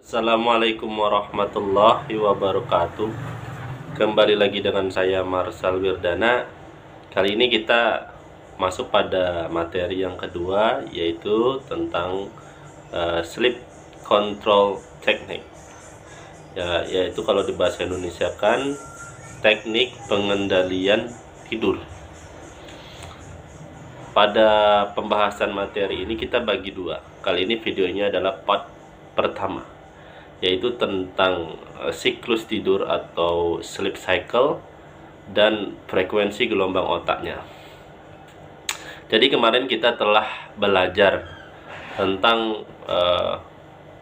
Assalamualaikum warahmatullahi wabarakatuh. Kembali lagi dengan saya Marsal Wirdana. Kali ini kita masuk pada materi yang kedua, yaitu tentang sleep control technique. Yaitu kalau di bahasa Indonesia kan teknik pengendalian tidur. Pada pembahasan materi ini kita bagi dua. Kali ini videonya adalah part pertama, yaitu tentang siklus tidur atau sleep cycle dan frekuensi gelombang otaknya. Jadi kemarin kita telah belajar tentang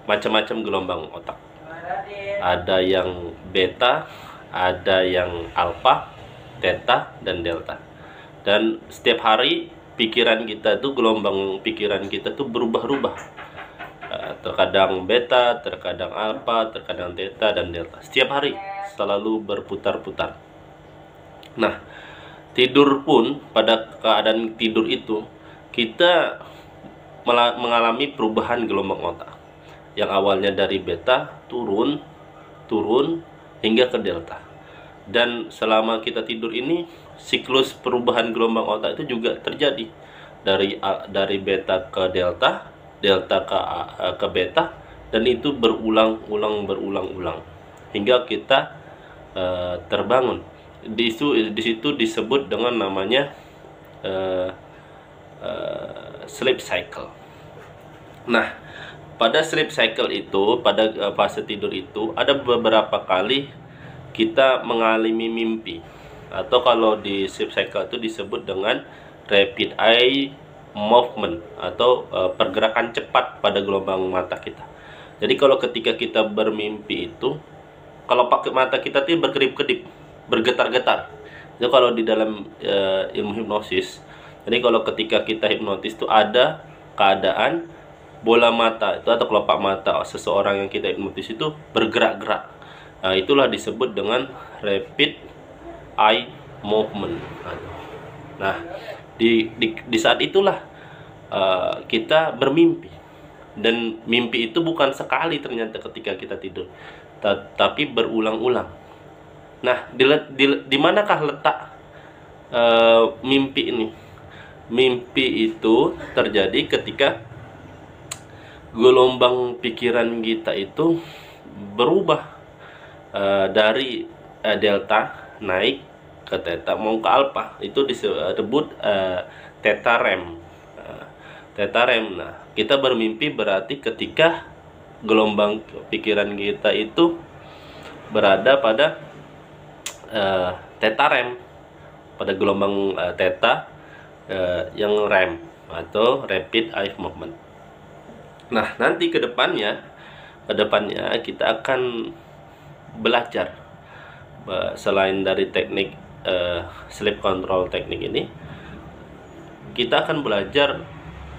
macam-macam gelombang otak. Ada yang beta, ada yang alfa, theta, dan delta. Dan setiap hari pikiran kita tuh, gelombang pikiran kita tuh berubah-ubah. Terkadang beta, terkadang alfa, terkadang theta, dan delta. Setiap hari selalu berputar-putar. Nah, tidur pun, pada keadaan tidur itu kita mengalami perubahan gelombang otak. Yang awalnya dari beta turun hingga ke delta. Dan selama kita tidur ini, siklus perubahan gelombang otak itu juga terjadi dari beta ke delta, delta ke beta, dan itu berulang-ulang hingga kita terbangun. Di situ disebut dengan namanya sleep cycle. Nah, pada sleep cycle itu, pada fase tidur itu, ada beberapa kali kita mengalami mimpi, atau kalau di sleep cycle itu disebut dengan rapid eye movement, atau pergerakan cepat pada gelombang mata kita. Jadi kalau ketika kita bermimpi itu, kalau pakai mata kita tuh berkedip-kedip, bergetar-getar. Itu kalau di dalam ilmu hipnosis. Jadi kalau ketika kita hipnotis itu ada keadaan bola mata itu atau kelopak mata seseorang yang kita hipnotis itu bergerak-gerak. Nah, itulah disebut dengan rapid eye movement. Nah, di saat itulah kita bermimpi, dan mimpi itu bukan sekali ternyata ketika kita tidur, tapi berulang-ulang. Nah, di manakah letak mimpi ini? Mimpi itu terjadi ketika gelombang pikiran kita itu berubah dari delta naik ke theta mau ke alpha. Itu disebut theta REM. Theta REM. Nah, kita bermimpi berarti ketika gelombang pikiran kita itu berada pada theta REM, pada gelombang theta yang REM atau rapid eye movement. Nah, nanti kedepannya kita akan belajar selain dari teknik sleep control teknik ini, kita akan belajar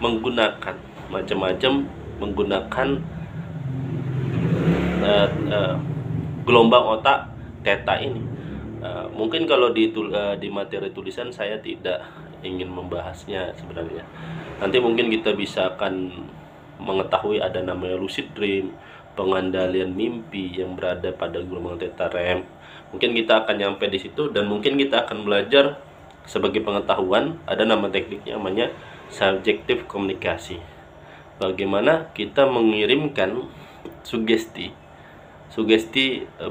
menggunakan macam-macam, menggunakan gelombang otak theta ini. Mungkin kalau di materi tulisan saya tidak ingin membahasnya sebenarnya. Nanti mungkin kita bisa akan mengetahui ada namanya lucid dream, pengendalian mimpi yang berada pada gelombang theta REM. Mungkin kita akan nyampe di situ, dan mungkin kita akan belajar sebagai pengetahuan ada nama tekniknya namanya subjektif komunikasi. Bagaimana kita mengirimkan sugesti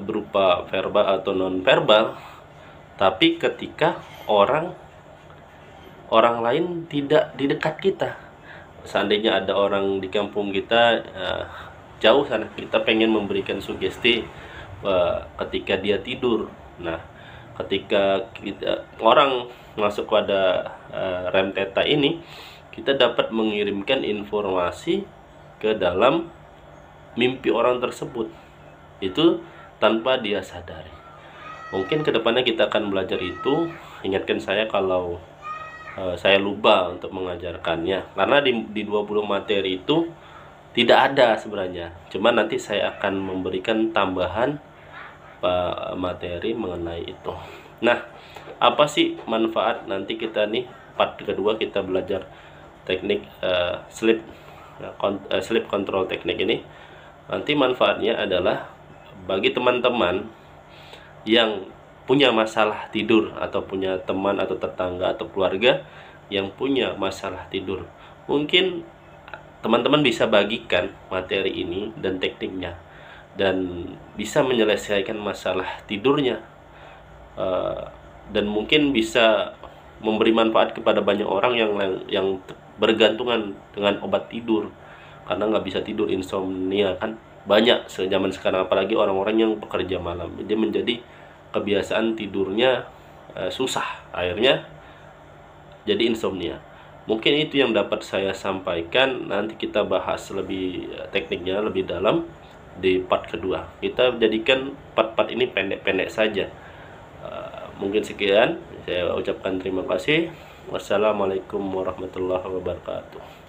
berupa verbal atau non verbal, tapi ketika orang lain tidak di dekat kita. Seandainya ada orang di kampung kita jauh sana, kita pengen memberikan sugesti ketika dia tidur. Nah, ketika orang masuk pada REM theta ini, kita dapat mengirimkan informasi ke dalam mimpi orang tersebut, itu tanpa dia sadari. Mungkin kedepannya kita akan belajar itu. Ingatkan saya kalau saya lupa untuk mengajarkannya, karena di 20 materi itu tidak ada sebenarnya. Cuma nanti saya akan memberikan tambahan materi mengenai itu. Nah, apa sih manfaat nanti kita nih part kedua kita belajar teknik sleep control teknik ini? Nanti manfaatnya adalah bagi teman-teman yang punya masalah tidur, atau punya teman atau tetangga atau keluarga yang punya masalah tidur, mungkin teman-teman bisa bagikan materi ini dan tekniknya, dan bisa menyelesaikan masalah tidurnya. Dan mungkin bisa memberi manfaat kepada banyak orang yang bergantungan dengan obat tidur karena nggak bisa tidur, insomnia kan banyak zaman sekarang, apalagi orang-orang yang bekerja malam. Dia menjadi kebiasaan tidurnya susah, akhirnya jadi insomnia. Mungkin itu yang dapat saya sampaikan. Nanti kita bahas lebih tekniknya lebih dalam di part kedua. Kita jadikan part-part ini pendek-pendek saja. Mungkin sekian, saya ucapkan terima kasih. Wassalamualaikum warahmatullahi wabarakatuh.